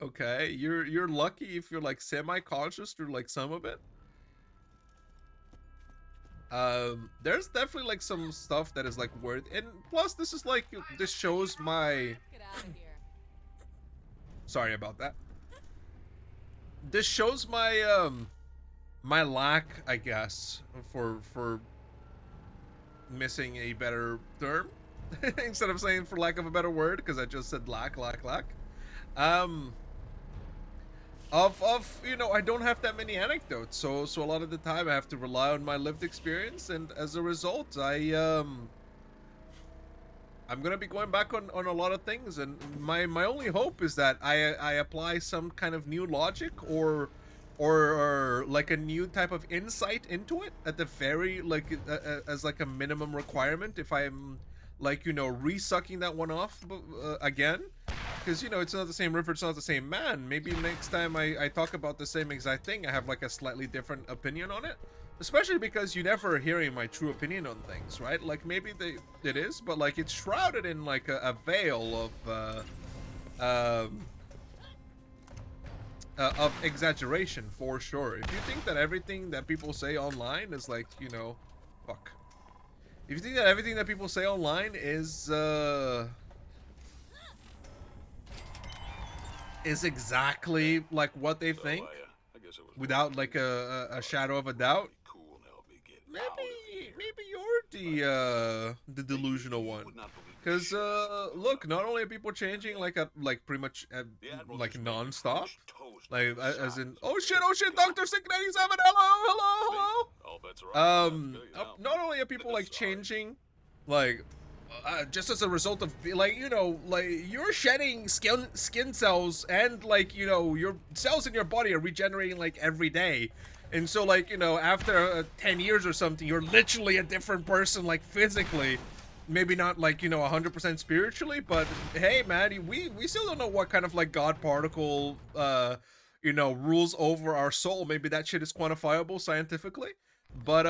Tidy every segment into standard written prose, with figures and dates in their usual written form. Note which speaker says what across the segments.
Speaker 1: Okay, you're lucky if you're like semi-conscious through like some of it. There's definitely like some stuff that is like worth, and plus this is like, this shows my, sorry about that, this shows my my lack, I guess, for missing a better term instead of saying for lack of a better word, because I just said lack. um of you know, I don't have that many anecdotes, so a lot of the time I have to rely on my lived experience, and as a result I'm gonna be going back on a lot of things, and my only hope is that I apply some kind of new logic, or like a new type of insight into it at the very, like as like a minimum requirement, if I'm like, you know, re-sucking that one off again, because, you know, it's not the same river, it's not the same man. Maybe next time I talk about the same exact thing, I have like a slightly different opinion on it. Especially because you never hearing my true opinion on things, right? Like, maybe it is, but like it's shrouded in like a veil of exaggeration, for sure. If you think that everything that people say online is like, you know, fuck. If you think that everything that people say online is exactly like what they think, without like a shadow of a doubt, maybe you're the delusional one. Because look, not only are people changing like pretty much like non-stop, like as in, oh shit, Dr. Sick 97, hello. Not only are people like changing, like just as a result of, like, you know, like you're shedding skin cells, and like, you know, your cells in your body are regenerating like every day. And so, like, you know, after 10 years or something, you're literally a different person, like physically. Maybe not like, you know, 100% spiritually, but hey, man, we still don't know what kind of like God particle, you know, rules over our soul. Maybe that shit is quantifiable scientifically, but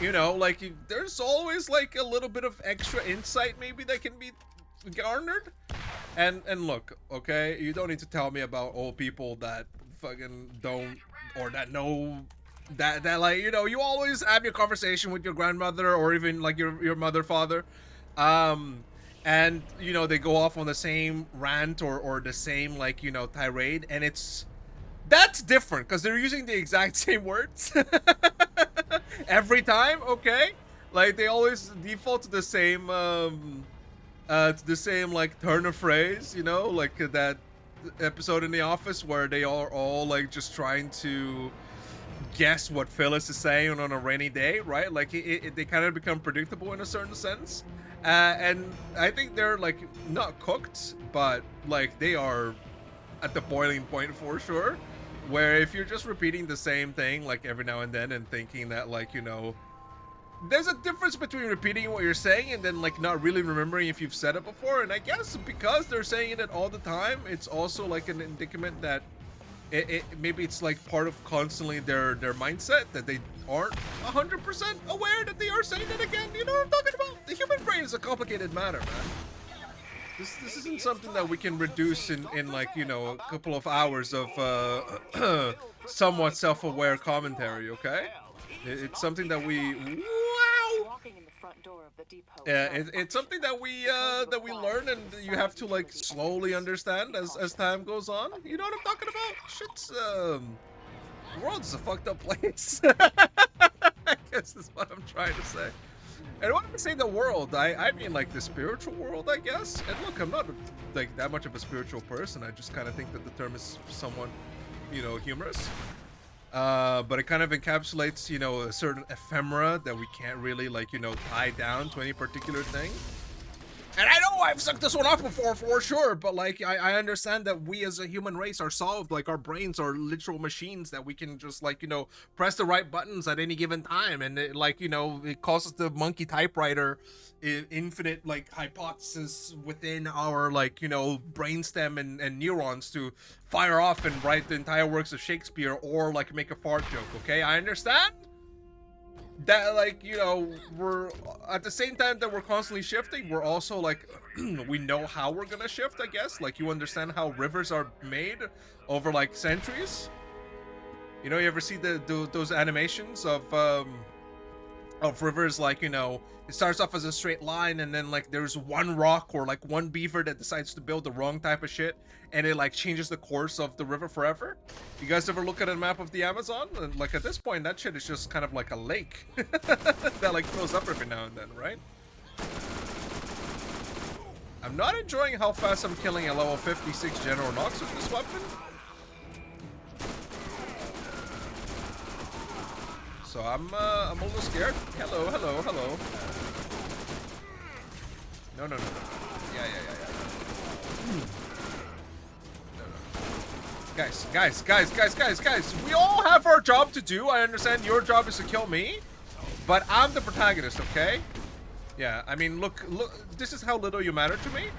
Speaker 1: you know, like, there's always like a little bit of extra insight maybe that can be garnered. And look, okay, you don't need to tell me about old people that fucking don't, or that know, that like, you know, you always have your conversation with your grandmother, or even like your mother, father, and you know, they go off on the same rant, or the same, like, you know, tirade, and that's different because they're using the exact same words every time. Okay, like they always default to the same like turn of phrase, you know, like that episode in The Office where they are all like just trying to guess what Phyllis is saying on a rainy day, right? Like they kind of become predictable in a certain sense, and I think they're like not cooked, but like they are at the boiling point for sure. Where if you're just repeating the same thing like every now and then, and thinking that, like, you know, there's a difference between repeating what you're saying and then like not really remembering if you've said it before. And I guess because they're saying it all the time, it's also like an indicament that maybe it's like part of constantly their mindset, that they aren't 100% aware that they are saying it again. You know what I'm talking about? The human brain is a complicated matter, man. This isn't something that we can reduce in like, you know, a couple of hours of somewhat self-aware commentary, okay? It's something that we, wow, it's something that we learn, and you have to like slowly understand as time goes on. You know what I'm talking about? Shit's the world's a fucked up place. I guess is what I'm trying to say. And when I say the world, I mean like the spiritual world, I guess. And look, I'm not like that much of a spiritual person. I just kind of think that the term is somewhat, you know, humorous. But it kind of encapsulates, you know, a certain ephemera that we can't really, like, you know, tie down to any particular thing. And I know I've sucked this one off before, for sure, but like, I understand that we as a human race are solved. Like, our brains are literal machines that we can just, like, you know, press the right buttons at any given time. And it, like, you know, it causes the monkey typewriter infinite, like, hypothesis within our, like, you know, brainstem and neurons to fire off and write the entire works of Shakespeare, or, like, make a fart joke, okay? I understand. that, like, you know, we're at the same time that we're constantly shifting, we're also like we know how we're gonna shift, I guess. Like, you understand how rivers are made over like centuries. You know, you ever see those animations of rivers, like, you know, it starts off as a straight line and then like there's one rock or like one beaver that decides to build the wrong type of shit and it like changes the course of the river forever. You guys ever look at a map of the Amazon? And like at this point that shit is just kind of like a lake that like fills up every now and then, right? I'm not enjoying how fast I'm killing a level 56 General Nox with this weapon. So I'm a little scared. Hello. No. Yeah. Guys. We all have our job to do. I understand your job is to kill me, but I'm the protagonist, okay? Yeah, I mean, look, this is how little you matter to me.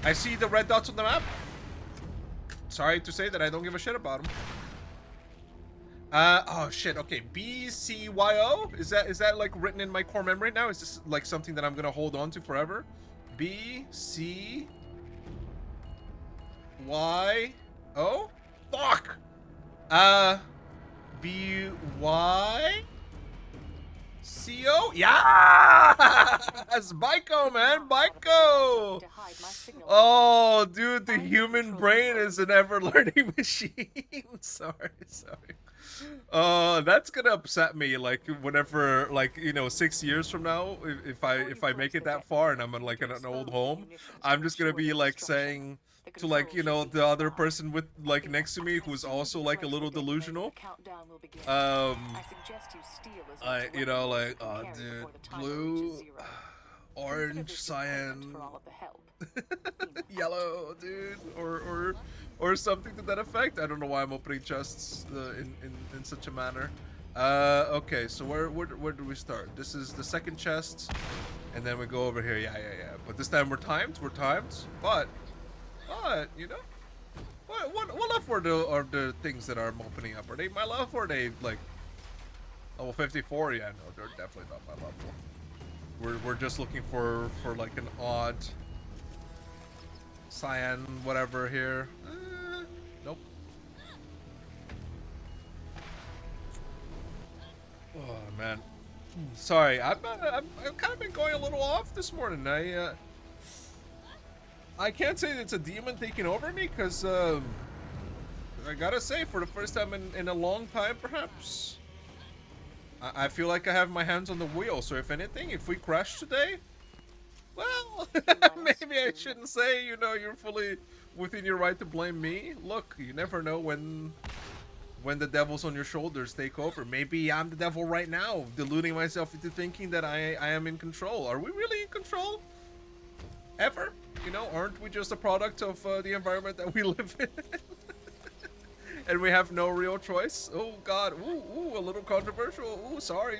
Speaker 1: I see the red dots on the map. Sorry to say that I don't give a shit about them. Oh shit, okay, BCYO? Is that like written in my core memory now? Is this like something that I'm gonna hold on to forever? BCYO? Fuck! BYCO? Yes! Byko, man, Byko! Oh, dude, the human brain is an ever-learning machine. Sorry. That's gonna upset me, like, whenever, like, you know, 6 years from now, if I make it that far and I'm in like an old home, I'm just gonna be like saying to, like, you know, the other person with like next to me who's also like a little delusional, you know, like, oh dude, blue, orange, cyan, yellow, dude, or something to that effect. I don't know why I'm opening chests in such a manner. Okay, so where do we start? This is the second chest, and then we go over here. Yeah. But this time we're timed. But you know, what level are the things that are opening up? Are they my level or are they like level 54? Yeah, no, they're definitely not my level. We're just looking for like an odd cyan whatever here. Nope. Oh man, sorry. I've kind of been going a little off this morning. I can't say it's a demon taking over me, because I gotta say, for the first time in a long time, perhaps, I feel like I have my hands on the wheel. So if anything, if we crash today, well, maybe I shouldn't say, you know, you're fully within your right to blame me. Look, you never know when the devil's on your shoulders take over. Maybe I'm the devil right now, deluding myself into thinking that I am in control. Are we really in control? Ever? You know, aren't we just a product of the environment that we live in? And we have no real choice? Oh god, ooh, a little controversial. Ooh, sorry.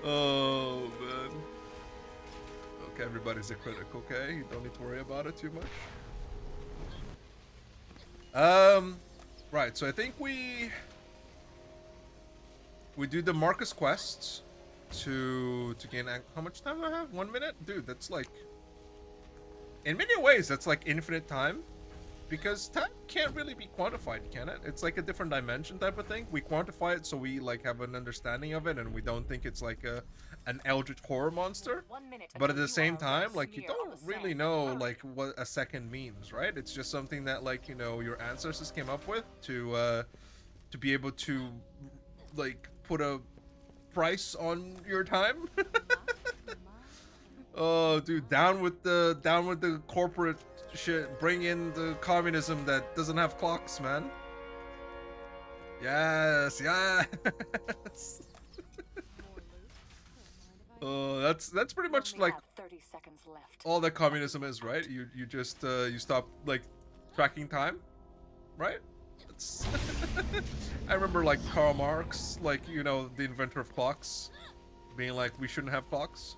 Speaker 1: Oh man. Okay, everybody's a critic, okay? You don't need to worry about it too much. Right, so I think we do the Marcus quests to gain. How much time do I have? 1 minute? Dude, that's like, in many ways that's like infinite time, because time can't really be quantified, can it? It's like a different dimension type of thing. We quantify it so we like have an understanding of it and we don't think it's like an eldritch horror monster, but at the same time, like, you don't really know like what a second means, right? It's just something that, like, you know, your ancestors came up with to be able to like put a price on your time. Oh dude, down with the corporate shit. Bring in the communism that doesn't have clocks, man. Yes. Oh, that's pretty much like
Speaker 2: 30 seconds left.
Speaker 1: all that communism is, right? You just you stop like tracking time, right? That's I remember like Karl Marx, like, you know, the inventor of clocks, being like, we shouldn't have clocks.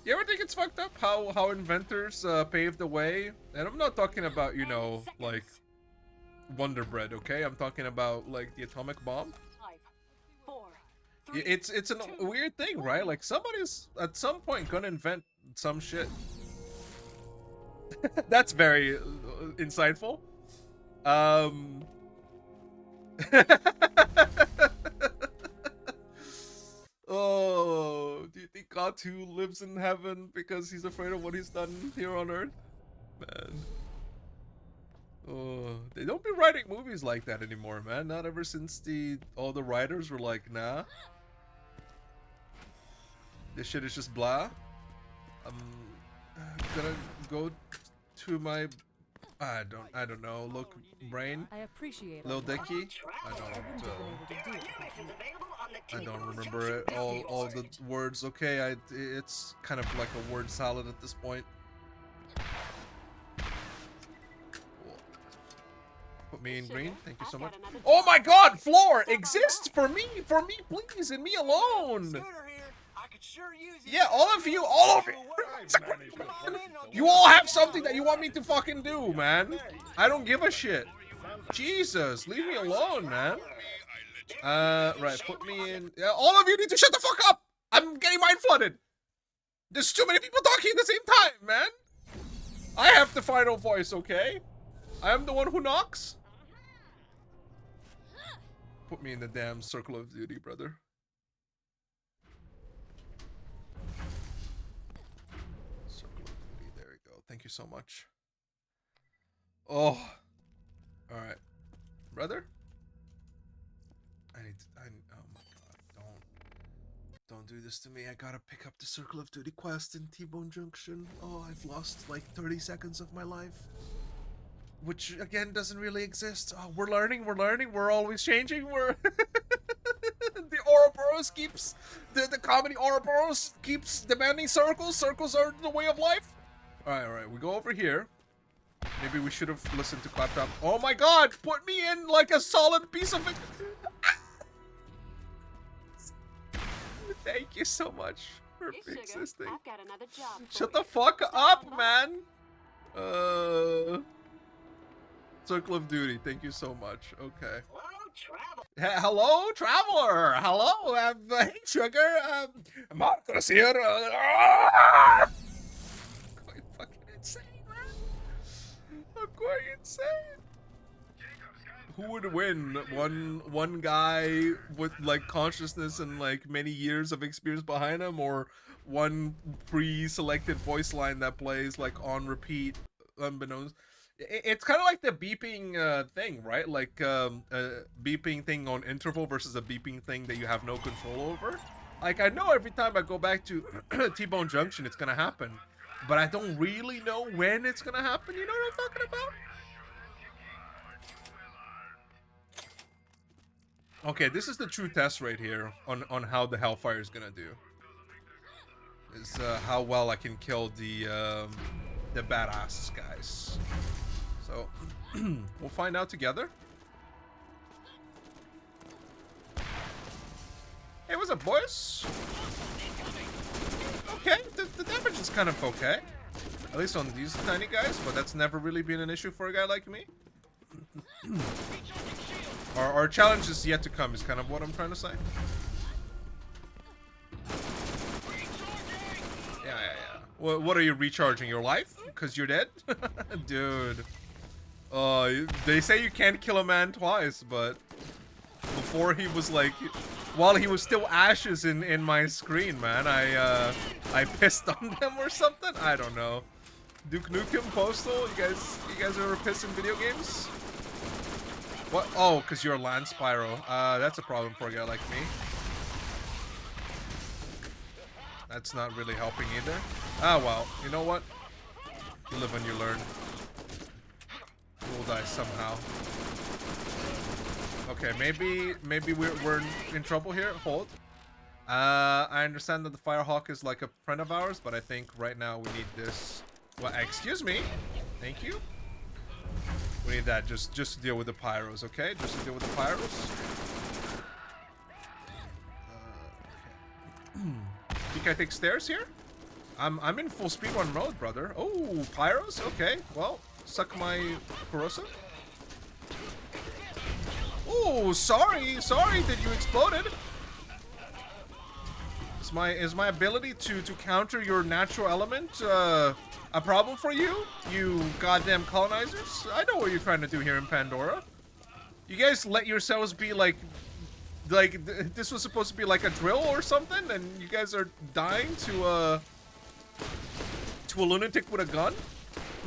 Speaker 1: You ever think it's fucked up how inventors paved the way? And I'm not talking about, you know, like Wonder Bread, okay? I'm talking about like the atomic bomb. It's a weird thing, right? Like somebody's at some point gonna invent some shit. That's very insightful. Oh, do you think God 2 lives in heaven because he's afraid of what he's done here on Earth? Man. Oh, they don't be writing movies like that anymore, man. Not ever since all the writers were like, nah. This shit is just blah. I'm gonna go to my I don't know. Look, brain.
Speaker 2: I appreciate
Speaker 1: Lil Dicky. I don't remember it. All the words. Okay, it's kind of like a word salad at this point. Put me in green. Thank you so much. Oh my God, floor exists for me, please, and me alone. Yeah, all of you. You all have something that you want me to fucking do, man. I don't give a shit. Jesus, leave me alone, man. Right, put me in. All of you need to shut the fuck up. I'm getting mind flooded. There's too many people talking at the same time, man. I have the final voice, okay? I am the one who knocks. Put me in the damn circle of duty, brother. Circle of duty, there we go. Thank you so much. Oh. Alright. Brother? Oh my God, don't do this to me. I gotta pick up the circle of duty quest in T-Bone Junction. Oh, I've lost like 30 seconds of my life. Which, again, doesn't really exist. Oh, we're learning, we're always changing, we're... The Ouroboros keeps... The comedy Ouroboros keeps demanding circles. Circles are the way of life. Alright, we go over here. Maybe we should have listened to Claptrap. Oh my God, put me in like a solid piece of it. Thank you so much for existing.
Speaker 3: I've got another job.
Speaker 1: Shut the fuck up, man. Circle of Duty, thank you so much. Okay. Hello, traveler. Hello, hey, sugar. Marcos here. Going fucking insane, man. I'm going insane. Who would win? One guy with like consciousness and like many years of experience behind him, or one pre-selected voice line that plays like on repeat, unbeknownst? It's kind of like the beeping thing, right? Like a beeping thing on interval versus a beeping thing that you have no control over. Like, I know every time I go back to T-Bone Junction, it's gonna happen, but I don't really know when it's gonna happen. You know what I'm talking about? Okay, this is the true test right here on how the Hellfire is gonna do. Is how well I can kill the badass guys. So we'll find out together. Hey, what's up, boys? Okay, the damage is kind of okay. At least on these tiny guys, but that's never really been an issue for a guy like me. Our challenge is yet to come, is kind of what I'm trying to say. Yeah. What are you recharging? Your life? Because you're dead? Dude. They say you can't kill a man twice, but before he was like, while he was still ashes in my screen, man, I pissed on them or something. I don't know. Duke Nukem, Postal, you guys ever pissed in video games? What? Oh, because you're a land Spyro. That's a problem for a guy like me. That's not really helping either. Ah, well, you know what? You live and you learn. We'll die somehow. Okay, maybe we're in trouble here. Hold. I understand that the Firehawk is like a friend of ours, but I think right now we need this. Well, excuse me. Thank you. We need that just to deal with the pyros, okay? Just to deal with the pyros. Okay. Think I take stairs here? I'm in full speedrun mode, brother. Oh, pyros? Okay. Well, suck my corrosive. Oh, sorry that you exploded. Is my ability to counter your natural element a problem for you? You goddamn colonizers? I know what you're trying to do here in Pandora. You guys let yourselves be like this was supposed to be like a drill or something, and you guys are dying to a lunatic with a gun.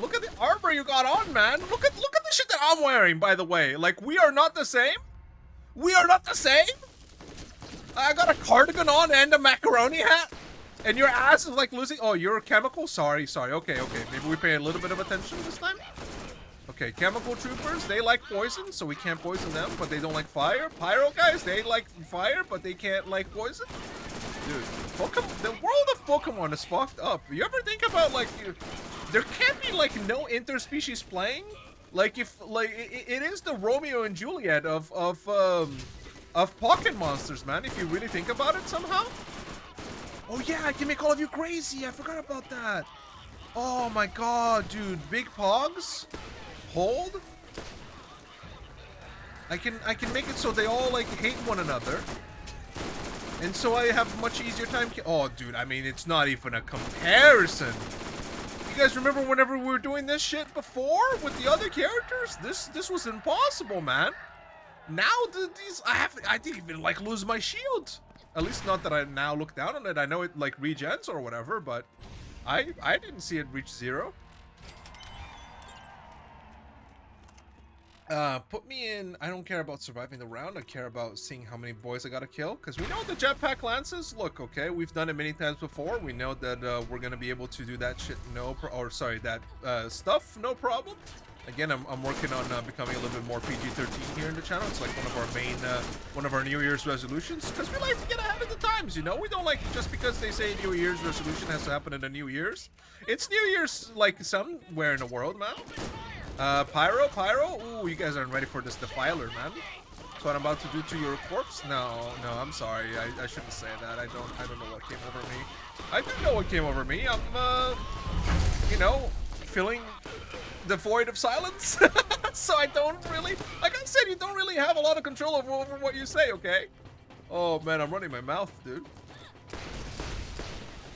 Speaker 1: Look at the armor you got on, man. Look at the shit that I'm wearing, by the way. Like, we are not the same. We are not the same. I got a cardigan on and a macaroni hat, and your ass is like losing. Oh, you're a chemical. Sorry. Okay. Maybe we pay a little bit of attention this time. Okay, chemical troopers, they like poison, so we can't poison them, but they don't like fire. Pyro guys, they like fire, but they can't like poison. Dude, the world of Pokemon is fucked up. You ever think about, like, there can't be, like, no interspecies playing? Like, if, like, it is the Romeo and Juliet of pocket monsters, man, if you really think about it somehow. Oh yeah, I can make all of you crazy. I forgot about that. Oh my god, dude, big pogs? Hold? I can make it so they all, like, hate one another. And so I have much easier time. Oh, dude, I mean, it's not even a comparison. You guys remember whenever we were doing this shit before with the other characters? This was impossible, man. Now these I didn't even, like, lose my shield. At least not that I now look down on it. I know it, like, regens or whatever, but I didn't see it reach 0. Put me in. I don't care about surviving the round. I care about seeing how many boys I gotta kill. Because we know the jetpack lances. Look, okay, we've done it many times before. We know that we're gonna be able to do that shit. Stuff. No problem. Again, I'm working on becoming a little bit more PG-13 here in the channel. It's like one of our main, one of our New Year's resolutions. Because we like to get ahead of the times, you know. We don't like just because they say New Year's resolution has to happen in the New Year's. It's New Year's like somewhere in the world, man. Pyro. Ooh, you guys aren't ready for this defiler, man. That's what I'm about to do to your corpse. No, I'm sorry. I shouldn't say that. I don't know what came over me. I do know what came over me. I'm, you know, filling the void of silence. So I don't really, like I said, you don't really have a lot of control over what you say, okay? Oh man, I'm running my mouth, dude.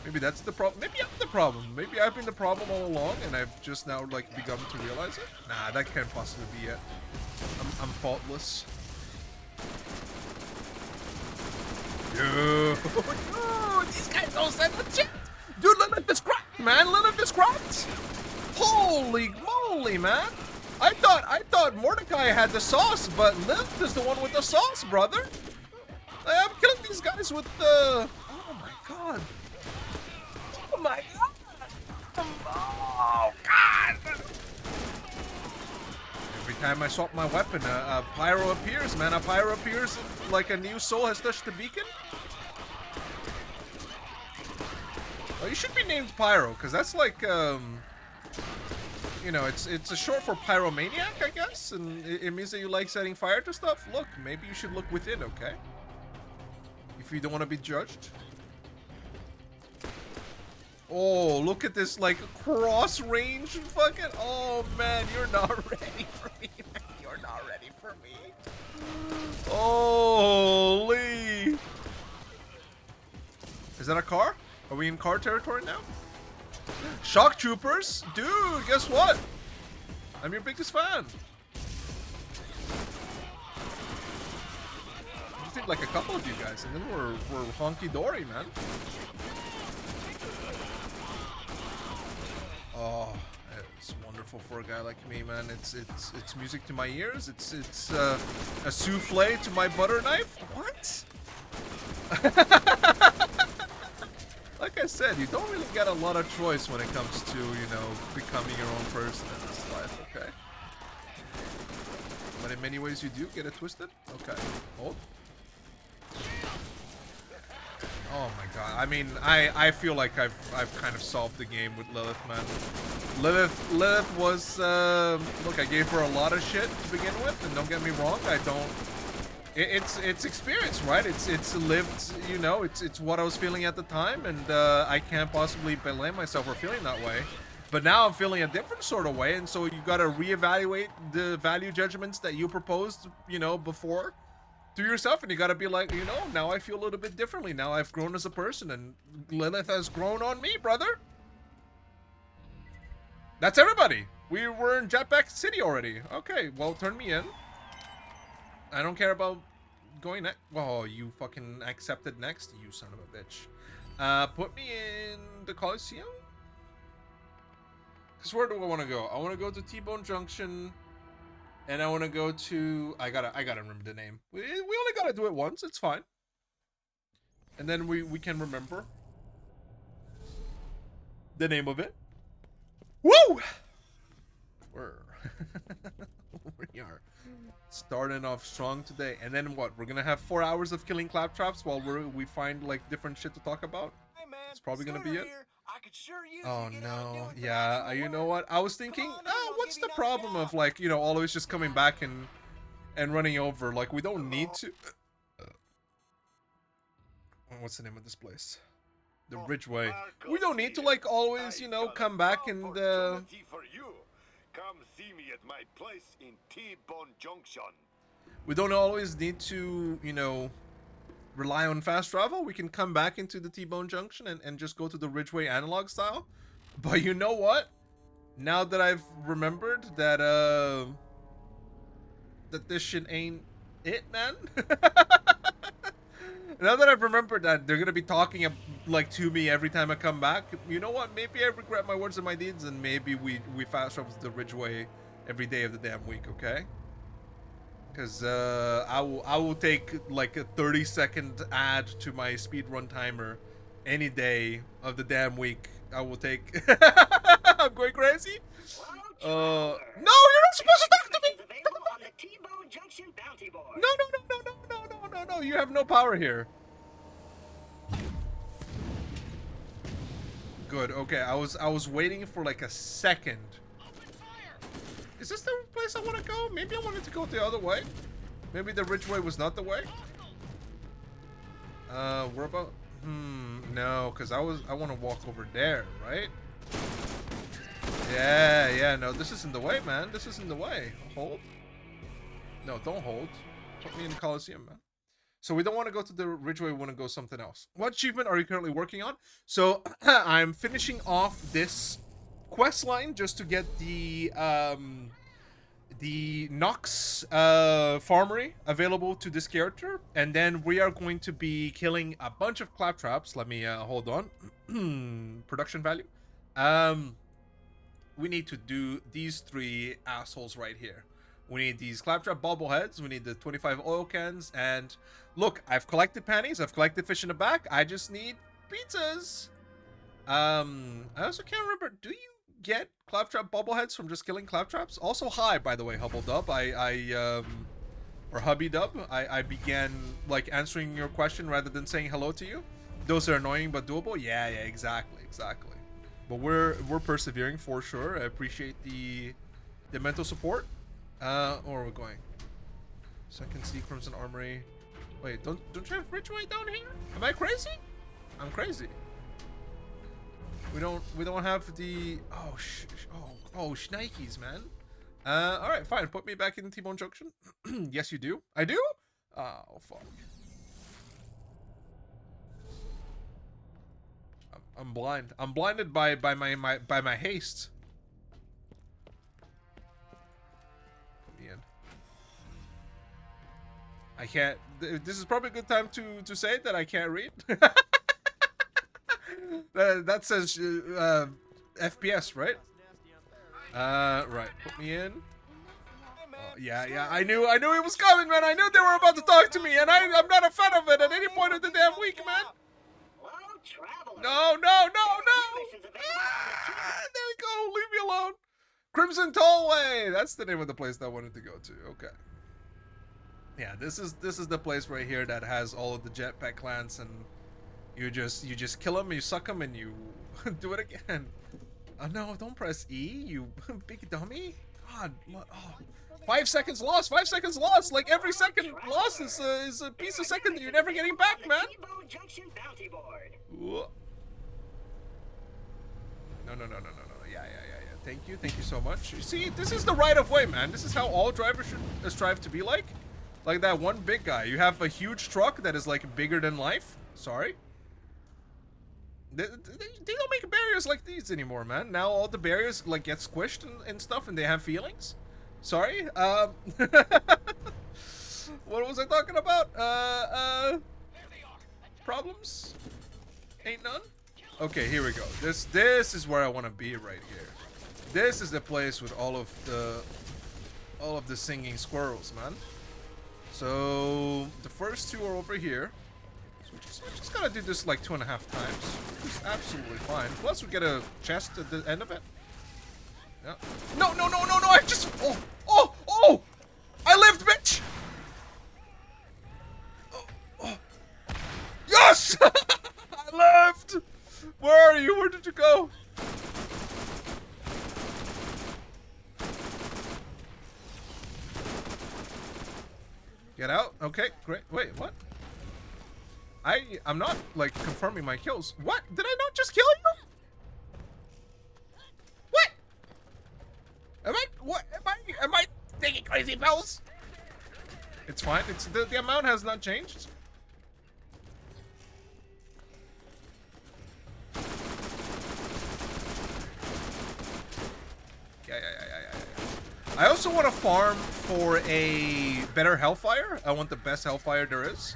Speaker 1: Maybe that's the problem. Maybe I'm the problem. Maybe I've been the problem all along, and I've just now, like, begun to realize it. Nah, that can't possibly be it. I'm faultless. Dude, these guys don't send a shit. Dude, Lilith is cracked, man. Lilith is cracked. Holy moly, man. I thought Mordecai had the sauce, but Lilith is the one with the sauce, brother. I'm killing these guys with the. Oh my god. Oh my god! Oh god! Every time I swap my weapon, a pyro appears, man. A pyro appears like a new soul has touched the beacon. Oh, you should be named Pyro, because that's like, you know, it's a short for pyromaniac, I guess, and it means that you like setting fire to stuff. Look, maybe you should look within, okay? If you don't want to be judged. Oh, look at this, like, cross-range fucking... Oh, man, you're not ready for me, man. You're not ready for me. Holy. Is that a car? Are we in car territory now? Shock troopers? Dude, guess what? I'm your biggest fan. I just think, like, a couple of you guys, and then we're honky-dory, man. Oh, it's wonderful for a guy like me, man. It's music to my ears. It's a souffle to my butter knife. What? Like I said, you don't really get a lot of choice when it comes to, you know, becoming your own person in this life, okay? But in many ways you do get it twisted. Okay, hold. Oh my god, I mean, I feel like I've kind of solved the game with Lilith, man. Lilith was, look, I gave her a lot of shit to begin with, and don't get me wrong, I don't, it's experience, right? It's lived, you know, it's what I was feeling at the time, and I can't possibly blame myself for feeling that way. But now I'm feeling a different sort of way, and so you gotta reevaluate the value judgments that you proposed, you know, before. to yourself, and you gotta be like, you know, now I feel a little bit differently. Now I've grown as a person, and Lilith has grown on me, brother. That's everybody. We were in Jetpack City already. Okay, well, turn me in. I don't care about going next. Oh, you fucking accepted next, you son of a bitch. Put me in the Coliseum. Cause where do I want to go? I want to go to T-Bone Junction, and I want to go to. I gotta remember the name. We only gotta do it once. It's fine. And then we can remember the name of it. Woo! We are starting off strong today, and then what? We're gonna have 4 hours of killing claptraps while we find like different shit to talk about.
Speaker 2: Hey man,
Speaker 1: it's probably gonna be it.
Speaker 2: I could sure use
Speaker 1: Oh
Speaker 2: you get out
Speaker 1: no,
Speaker 2: doing
Speaker 1: yeah.
Speaker 2: some
Speaker 1: You know
Speaker 2: work.
Speaker 1: what? I was thinking,
Speaker 2: on,
Speaker 1: oh,
Speaker 2: I'll
Speaker 1: what's
Speaker 2: give
Speaker 1: the
Speaker 2: you
Speaker 1: problem
Speaker 2: another
Speaker 1: of like, you know, always just coming back and running over? Like, we don't need to. What's the name of this place? The Ridgeway. We don't need to like always, you know, come back and.
Speaker 3: For you. Come see me at my place in T-Bone Junction.
Speaker 1: We don't always need to, you know, rely on fast travel. We can come back into the T-Bone Junction and just go to the Ridgeway analog style. But you know what? Now that I've remembered that that this shit ain't it, man. Now that I've remembered that they're gonna be talking like to me every time I come back, you know what? Maybe I regret my words and my deeds, and maybe we fast travel to the Ridgeway every day of the damn week, okay? Because I will take like a 30-second add to my speedrun timer any day of the damn week. I will take. I'm going crazy. No, you're not supposed to talk to me. No. You have no power here. Good. Okay. I was waiting for like a second. Is this the place I want to go? Maybe I wanted to go the other way. Maybe the Ridgeway was not the way. Where about? No, because I want to walk over there, right? Yeah. No, this isn't the way, man. This isn't the way. Hold. No, don't hold. Put me in the Coliseum, man. So we don't want to go to the Ridgeway. We want to go something else. What achievement are you currently working on? So I'm finishing off this quest line just to get the Nox farmery available to this character, and then we are going to be killing a bunch of claptraps. Let me hold on. Production value. We need to do these 3 assholes right here. We need these claptrap bobbleheads. We need the 25 oil cans. And look, I've collected panties. I've collected fish in the back. I just need pizzas. I also can't remember. Do you get claptrap bobbleheads from just killing claptraps? Also, hi, by the way, Hubble Dub. Or Hubby Dub. I began like answering your question rather than saying hello to you. Those are annoying but doable. Yeah, exactly. But we're persevering for sure. I appreciate the mental support. Or we're going. Second see Crimson Armory. Wait, don't you have Ridgeway down here? Am I crazy? I'm crazy. We don't have the shnikes, man. All right, fine. Put me back in T-Bone Junction. Yes, you do. I do. Oh fuck. I'm blind. I'm blinded by my haste. Put me in. I can't. This is probably a good time to say that I can't read. That says FPS, right? Right. Put me in. Yeah. I knew it was coming, man. I knew they were about to talk to me, and I'm not a fan of it at any point of the damn week, man. No. There we go. Leave me alone. Crimson Tollway. That's the name of the place that I wanted to go to. Okay. Yeah, this is the place right here that has all of the jetpack clans, and you just kill them, you suck them, and you do it again. Oh no! Don't press E, you big dummy. God, what? Oh. 5 seconds lost. 5 seconds lost. Like every second lost is a piece of second that you're never getting back, man. No. Yeah. Thank you so much. You see, this is the right of way, man. This is how all drivers should strive to be like. Like that one big guy. You have a huge truck that is like bigger than life. Sorry. They don't make barriers like these anymore, man. Now all the barriers like get squished and stuff, and they have feelings. Sorry. What was I talking about? Problems? Ain't none? Okay, here we go. This is where I want to be right here. This is the place with all of the singing squirrels, man. So the first two are over here. So we're just gonna do this like 2.5 times. Which is absolutely fine. Plus we get a chest at the end of it. Yeah. No! I just oh! I lived, bitch! Oh. Yes! I lived! Where are you? Where did you go? Get out. Okay, great. Wait, what? I'm not like confirming my kills. What? Did I not just kill you? What? Am I taking crazy pills? It's fine. It's the amount has not changed. Yeah. I also want to farm for a better Hellfire. I want the best Hellfire there is.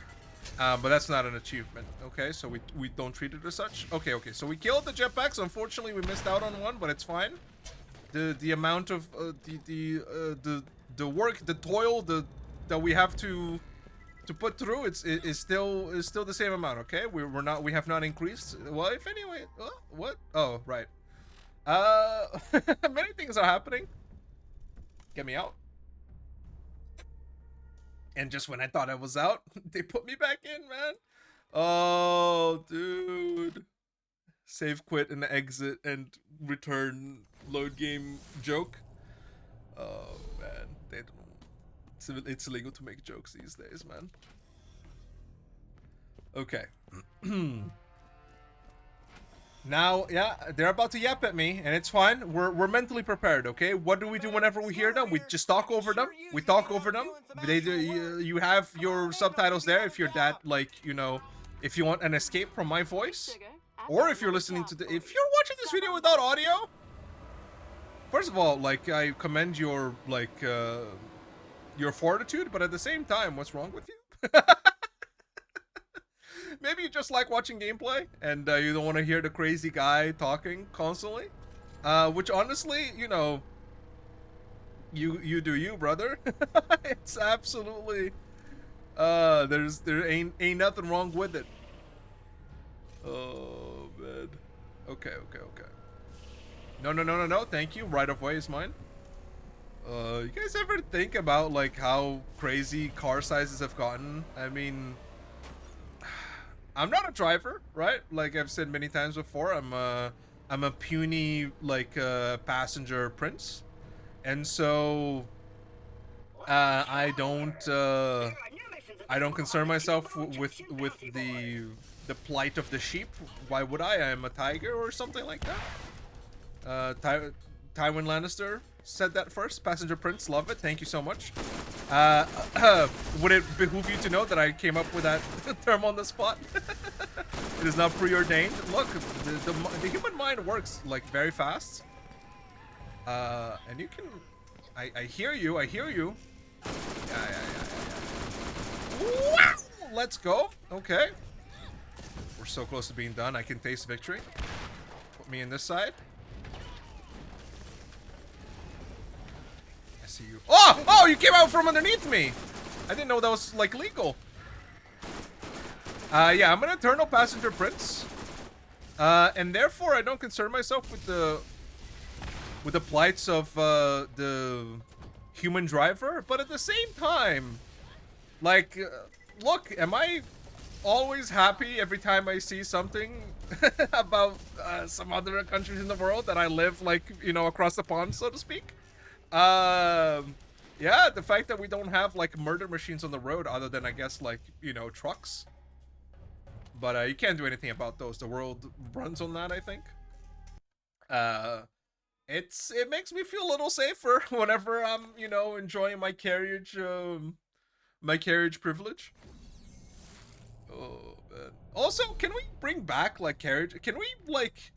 Speaker 1: But that's not an achievement. Okay, so we don't treat it as such. Okay. So we killed the jetpacks. Unfortunately, we missed out on one, but it's fine. The amount of the work, the toil, that we have to put through, is still the same amount. Okay, we have not increased. Well, if anyway, what? Oh, right. Many things are happening. Get me out. And just when I thought I was out, they put me back in, man. Oh, dude. Save, quit, and exit, and return load game joke. Oh, man. They don't... It's illegal to make jokes these days, man. Okay. Now, yeah, they're about to yap at me, and it's fine. We're mentally prepared, okay? What do we do whenever we hear them? We just talk over them. We talk over them. You have your subtitles there if you're that, like, you know, if you want an escape from my voice. Or if you're listening to if you're watching this video without audio. First of all, like, I commend your, like, your fortitude, but at the same time, what's wrong with you? Maybe you just like watching gameplay and you don't want to hear the crazy guy talking constantly. Which honestly, you know, you do you, brother. It's absolutely there ain't nothing wrong with it. Oh man. Okay. No. Thank you. Right of way is mine. You guys ever think about like how crazy car sizes have gotten? I mean, I'm not a driver, right? Like I've said many times before, I'm a puny like passenger prince, and so I don't concern myself with the plight of the sheep. Why would I? I'm a tiger or something like that. Tywin Lannister said that first. Passenger prince, love it. Thank you so much. Would it behoove you to know that I came up with that term on the spot? It is not preordained. Look, the human mind works like very fast. And you can... I hear you. Yeah. Wow! Let's go. Okay. We're so close to being done. I can taste victory. Put me in this side. I see you. Oh, you came out from underneath me. I didn't know that was like legal. Yeah, I'm an eternal passenger prince. And therefore I don't concern myself with the plights of the human driver, but at the same time, like, look, am I always happy every time I see something about some other countries in the world that I live, like, you know, across the pond, so to speak? Yeah, the fact that we don't have like murder machines on the road other than, I guess, like, you know, trucks. But you can't do anything about those. The world runs on that, I think. It makes me feel a little safer whenever I'm, you know, enjoying my carriage my carriage privilege. Oh man. Also, can we bring back like carriage? Can we like?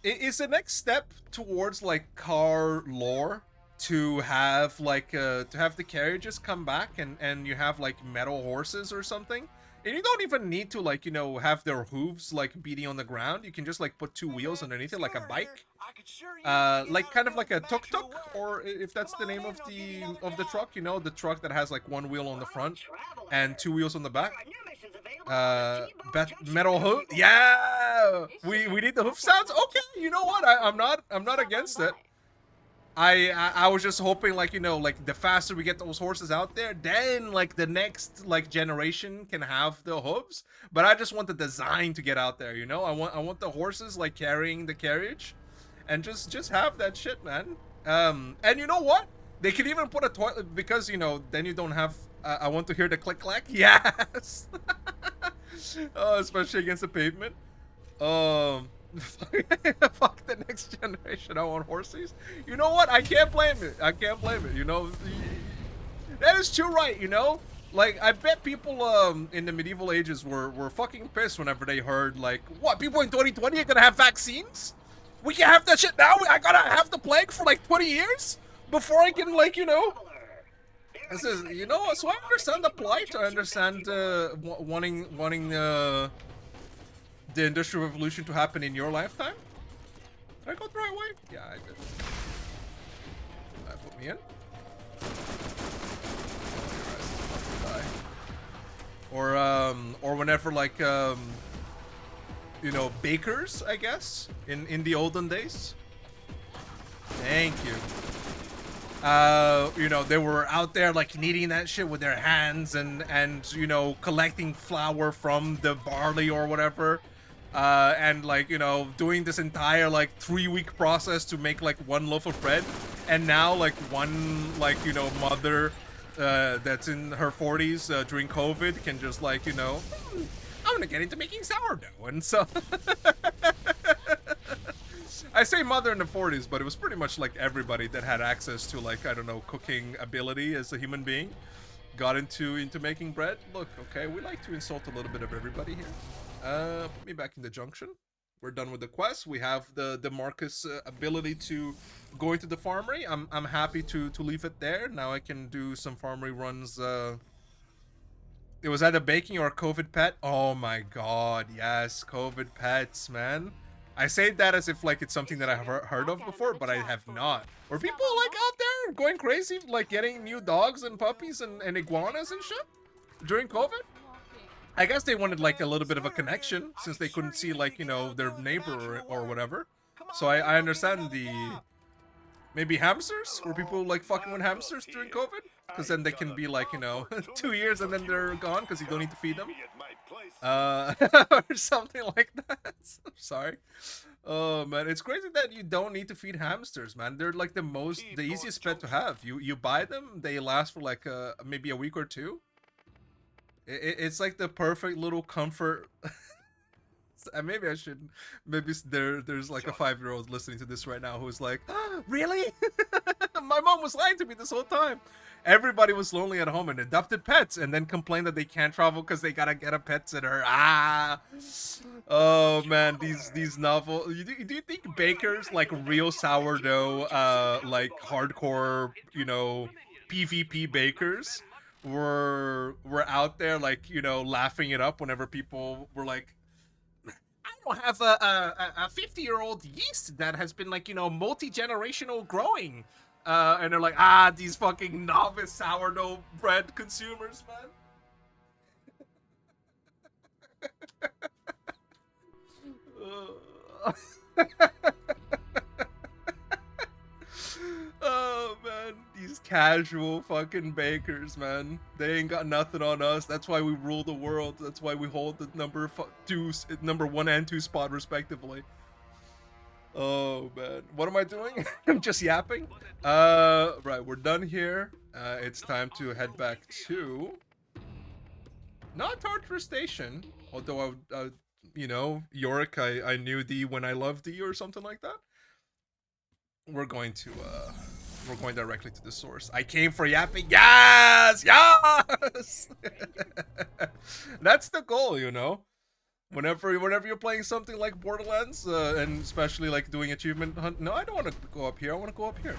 Speaker 1: Is the next step towards like car lore to have like to have the carriages come back and you have like metal horses or something? And you don't even need to like, you know, have their hooves like beating on the ground. You can just like put two wheels underneath it like a bike. Like kind of like a tuk-tuk, or if that's the name of the truck, you know, the truck that has like one wheel on the front and two wheels on the back. Metal hoof. Yeah, we need the hoof sounds. Okay, you know what? I'm not against it. I was just hoping, like, you know, like the faster we get those horses out there, then like the next like generation can have the hooves. But I just want the design to get out there, you know. I want the horses like carrying the carriage, and just have that shit, man. And you know what? They could even put a toilet, because you know then you don't have. I want to hear the click clack. Yes. Oh, especially against the pavement. Fuck the next generation. I want horses. You know what? I can't blame it. I can't blame it. You know, that is too right. You know, like I bet people in the medieval ages were fucking pissed whenever they heard like, what, people in 2020 are gonna have vaccines? We can have that shit now. I gotta have the plague for like 20 years before I can, like, you know. This is, you know, so I understand the plight. I understand wanting the Industrial Revolution to happen in your lifetime. Did I go the right way? Yeah, I did. Put me in. Or whenever, like, you know, bakers, I guess, in the olden days. Thank you. You know, they were out there like kneading that shit with their hands and you know, collecting flour from the barley or whatever, and like, you know, doing this entire like 3-week process to make like one loaf of bread. And now like one, like, you know, mother that's in her 40s during COVID can just, like, you know, I'm gonna get into making sourdough. And so I say mother in the 40s, but it was pretty much like everybody that had access to, like, I don't know, cooking ability as a human being got into making bread. Look, okay, we like to insult a little bit of everybody here. Put me back in the junction. We're done with the quest. We have the Marcus ability to go into the farmery. I'm happy to leave it there. Now I can do some farmery runs. It was either baking or a COVID pet. Oh my god, yes, COVID pets, man. I say that as if like it's something that I've heard of before, but I have not. Were people like out there going crazy, like getting new dogs and puppies and iguanas and shit during COVID? I guess they wanted like a little bit of a connection since they couldn't see, like, you know, their neighbor or whatever. So I understand the... Maybe hamsters? Were people like fucking with hamsters during COVID? Because then they can be like, you know, 2 years and then they're gone because you don't need to feed them. Or something like that. I'm sorry. Oh man, it's crazy that you don't need to feed hamsters, man. They're like the easiest pet to have. You buy them, they last for like maybe a week or two. It's like the perfect little comfort. Maybe I should. Maybe there's like a 5-year-old listening to this right now who's like, oh, really? My mom was lying to me this whole time. Everybody was lonely at home and adopted pets, and then complained that they can't travel because they gotta get a pet sitter. Ah, oh man, these novel. Do you think bakers, like real sourdough, like hardcore, you know, PvP bakers, were out there, like, you know, laughing it up whenever people were like, I don't have a 50-year-old yeast that has been, like, you know, multi-generational growing. And they're like, these fucking novice sourdough bread consumers, man. Oh man, these casual fucking bakers, man. They ain't got nothing on us. That's why we rule the world. That's why we hold the number 1 and 2 spot respectively. Oh man, what am I doing? I'm just yapping. Right, we're done here. It's time to head back to not Tartarus Station, although you know, Yorick, I knew thee when I loved thee or something like that. We're going to We're going directly to the source. I came for yapping. Yes! Yes! That's the goal, you know? Whenever you're playing something like Borderlands, and especially like doing achievement hunt. No, I don't want to go up here. I want to go up here.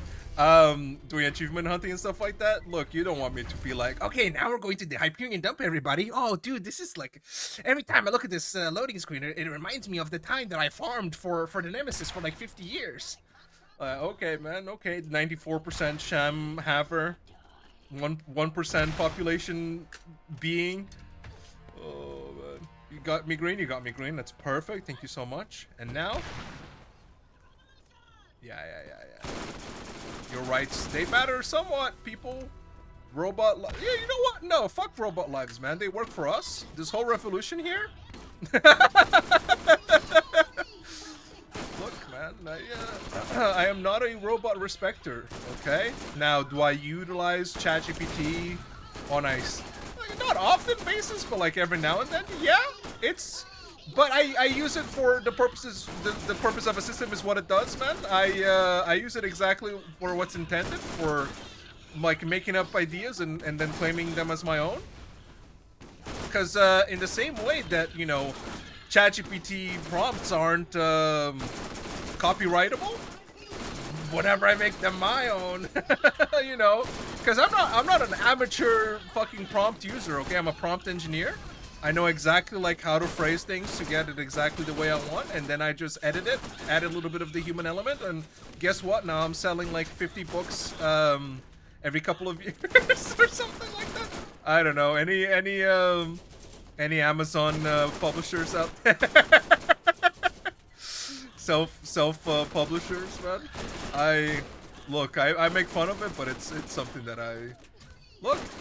Speaker 1: Doing achievement hunting and stuff like that. Look, you don't want me to be like, okay, now we're going to the Hyperion dump, everybody. Oh, dude, this is like, every time I look at this loading screen, it reminds me of the time that I farmed for the Nemesis for like 50 years. Okay, man. Okay, 94% sham haver, 1% population being. Oh man. You got me green, that's perfect, thank you so much. And now? Yeah. Your rights, they matter somewhat, people. Robot yeah, you know what? No, fuck robot lives, man. They work for us. This whole revolution here? Look, man, I am not a robot respecter, okay? Now, do I utilize ChatGPT on a not often basis, but like every now and then? Yeah, but I use it for the purposes, the purpose of a system is what it does, man. I use it exactly for what's intended, for like making up ideas and then claiming them as my own. Because in the same way that, you know, ChatGPT prompts aren't copyrightable, whenever I make them my own, you know, because I'm not an amateur fucking prompt user, okay? I'm a prompt engineer. I know exactly like how to phrase things to get it exactly the way I want, and then I just edit it, add a little bit of the human element, and guess what? Now I'm selling like 50 books every couple of years or something like that. I don't know. Any Amazon publishers out there? self publishers, man. I make fun of it, but it's something that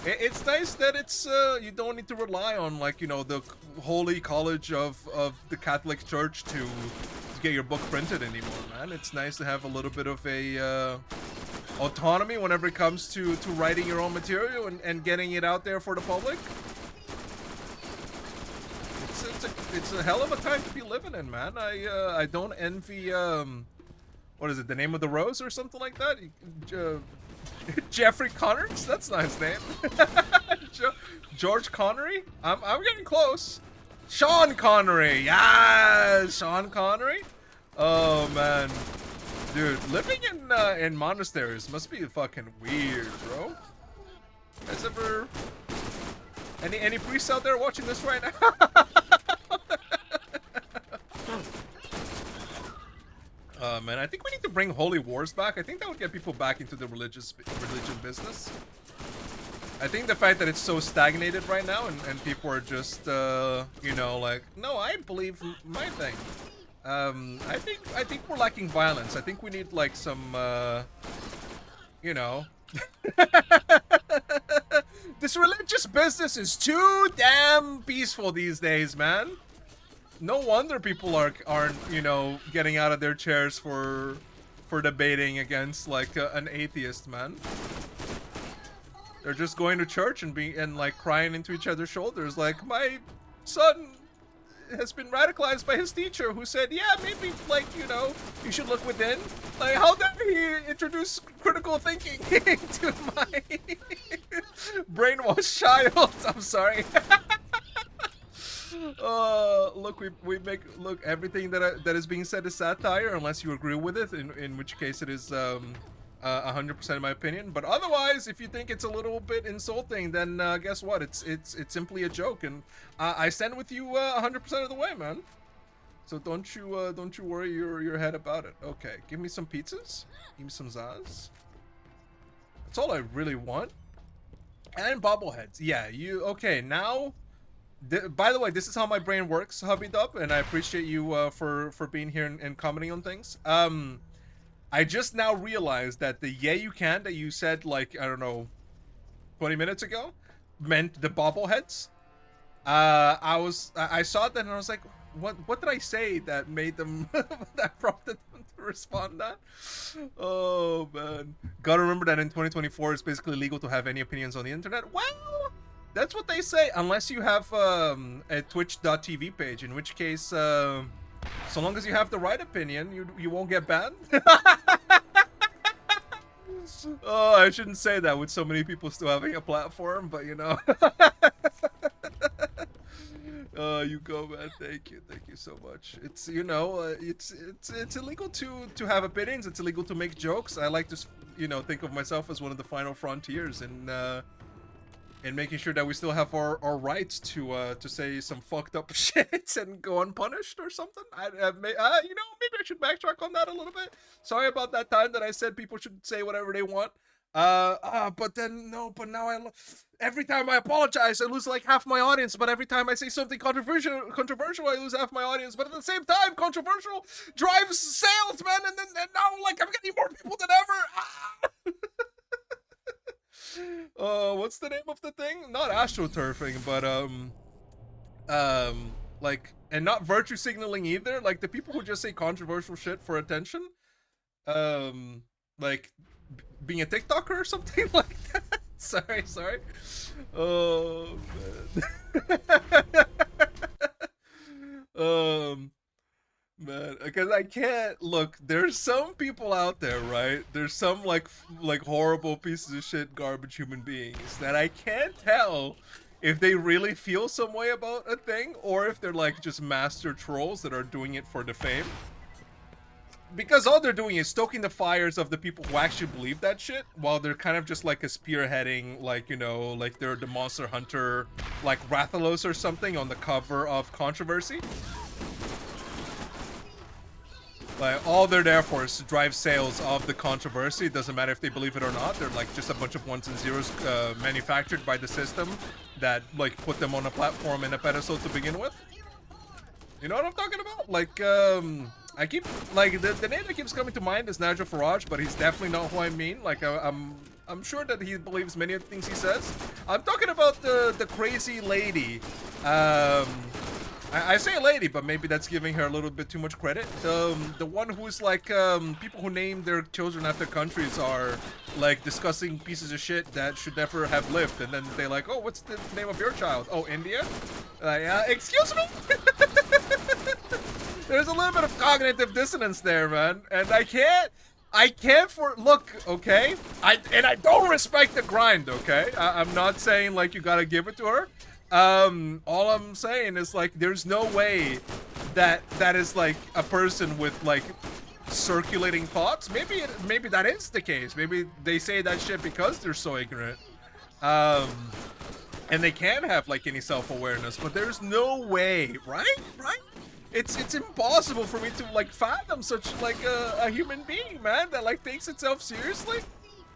Speaker 1: it's nice that it's you don't need to rely on, like, you know, the holy college of the Catholic Church to get your book printed anymore, man. It's nice to have a little bit of a autonomy whenever it comes to writing your own material and getting it out there for the public. It's a hell of a time to be living in, man. I don't envy what is it, the name of the rose or something like that? Jeffrey Connors? That's not his name. George Connery? I'm getting close. Sean Connery. Yeah, Sean Connery. Oh man, dude, living in monasteries must be fucking weird, bro. Guys ever any priests out there watching this right now? Man, I think we need to bring holy wars back. I think that would get people back into the religion business. I think the fact that it's so stagnated right now and people are just, you know, like, no, I believe my thing. I think we're lacking violence. I think we need like some, you know. This religious business is too damn peaceful these days, man. No wonder people aren't, you know, getting out of their chairs for debating against like an atheist, man. They're just going to church and like crying into each other's shoulders, like, my son has been radicalized by his teacher who said, yeah, maybe, like, you know, you should look within. Like, how dare he introduce critical thinking to my brainwashed child? I'm sorry. Look, everything that is being said is satire unless you agree with it, in which case it is 100% in my opinion. But otherwise, if you think it's a little bit insulting, then guess what? It's simply a joke, and I stand with you 100% of the way, man. So don't you worry your head about it. Okay, give me some pizzas, give me some Zaz. That's all I really want. And bobbleheads. Yeah, okay now. By the way, this is how my brain works, Hubby Dub, and I appreciate you for being here and commenting on things. I just now realized that the yeah you can that you said, like, I don't know, 20 minutes ago meant the bobbleheads. I saw that and I was like, what did I say that made them that prompted them to respond that? Oh man, gotta remember that in 2024 it's basically legal to have any opinions on the internet. Well, that's what they say, unless you have a twitch.tv page, in which case, so long as you have the right opinion, you won't get banned. Oh, I shouldn't say that with so many people still having a platform, but you know. You go, man. Thank you so much. It's you know, it's illegal to have opinions. It's illegal to make jokes. I like to, you know, think of myself as one of the final frontiers and making sure that we still have our rights to say some fucked up shit and go unpunished or something. You know, maybe I should backtrack on that a little bit. Sorry about that time that I said people should say whatever they want. But then no, but now every time I apologize, I lose like half my audience. But every time I say something controversial, I lose half my audience. But at the same time, controversial drives sales, man. And now like I'm getting more people than ever. What's the name of the thing? Not astroturfing, but like, and not virtue signaling either. Like the people who just say controversial shit for attention, like being a TikToker or something like that. sorry. Oh man. Man, because I can't look. There's some people out there, right? There's some like horrible pieces of shit, garbage human beings that I can't tell if they really feel some way about a thing or if they're like just master trolls that are doing it for the fame. Because all they're doing is stoking the fires of the people who actually believe that shit, while they're kind of just like a spearheading, like, you know, like they're the Monster Hunter, like Rathalos or something on the cover of Controversy. Like, all they're there for is to drive sales of the controversy. It doesn't matter if they believe it or not. They're like just a bunch of ones and zeros manufactured by the system that like put them on a platform and a pedestal to begin with. You know what I'm talking about? Like, I keep like the name that keeps coming to mind is Nigel Farage, but he's definitely not who I mean. Like, I'm sure that he believes many of the things he says. I'm talking about the crazy lady. I say lady, but maybe that's giving her a little bit too much credit. The one who's like, people who name their children after countries are like discussing pieces of shit that should never have lived, and then they're like, oh, what's the name of your child? Oh, India? Excuse me? There's a little bit of cognitive dissonance there, man, and I can't look, okay? I don't respect the grind, okay? I'm not saying like you gotta give it to her. All I'm saying is like there's no way that is like a person with like circulating thoughts. Maybe that is the case. Maybe they say that shit because they're so ignorant. And they can't have like any self-awareness, but there's no way, right? It's impossible for me to like fathom such like a human being, man, that like takes itself seriously.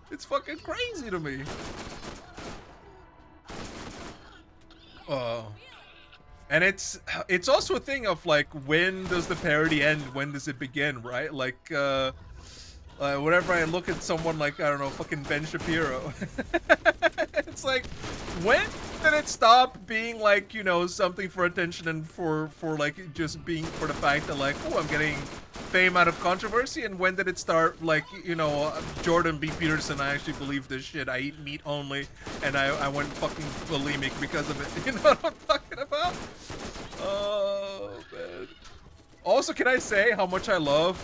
Speaker 1: It's fucking crazy to me. And it's also a thing of like, when does the parody end? When does it begin, right? Like, whenever I look at someone like, I don't know, fucking Ben Shapiro, it's like, when did it stop being like, you know, something for attention and for like just being for the fact that like, oh, I'm getting fame out of controversy? And when did it start like, you know, Jordan B. Peterson, I actually believe this shit, I eat meat only, and I went fucking bulimic because of it. You know what I'm talking about? Oh man. Also, can I say how much I love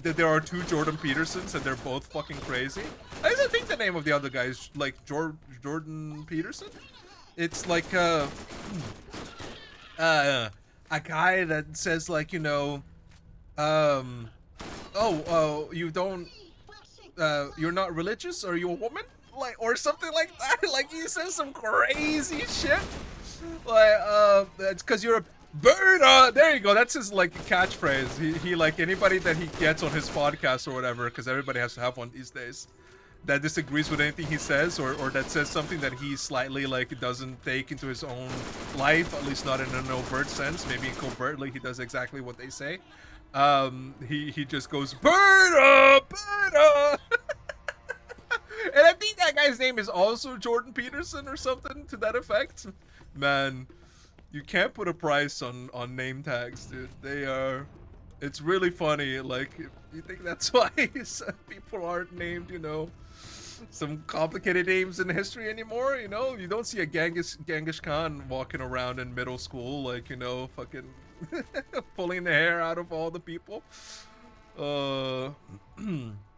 Speaker 1: that there are two Jordan Petersons and they're both fucking crazy? I just think the name of the other guy is like Jordan Peterson. It's like a guy that says like, you know, you don't, you're not religious? Are you a woman? Like, or something like that. Like, he says some crazy shit. Like, it's because you're a bird. There you go. That's his like catchphrase. He like, anybody that he gets on his podcast or whatever, because everybody has to have one these days, that disagrees with anything he says, or that says something that he slightly like doesn't take into his own life, at least not in an overt sense, maybe covertly he does exactly what they say. He just goes, bird. And I think that guy's name is also Jordan Peterson or something to that effect. Man, you can't put a price on name tags, dude. They are, it's really funny. Like, you think that's why some people aren't named, you know, some complicated names in history anymore? You know, you don't see a Genghis Khan walking around in middle school, like, you know, fucking pulling the hair out of all the people.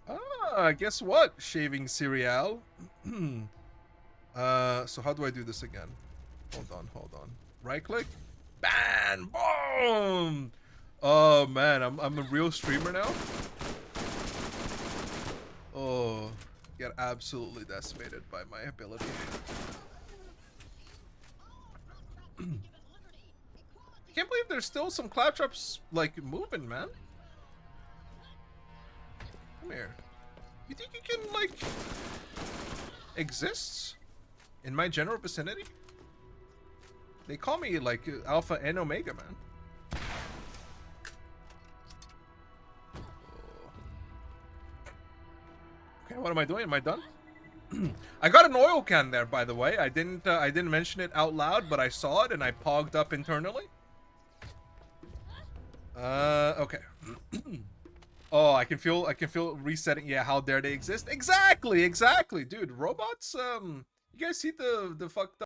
Speaker 1: Ah, guess what? Shaving cereal. So how do I do this again? Hold on. Right click. Ban! Boom! Oh man, I'm a real streamer now. Oh, get absolutely decimated by my ability. I can't believe there's still some claptraps like moving, man. Come here. You think you can like exist in my general vicinity? They call me like Alpha and Omega, man. Okay, what am I doing? Am I done? I got an oil can there, by the way. I didn't mention it out loud, but I saw it and I pogged up internally. Okay. Oh, I can feel resetting. Yeah, how dare they exist? Exactly, dude. Robots. You guys see the fucked up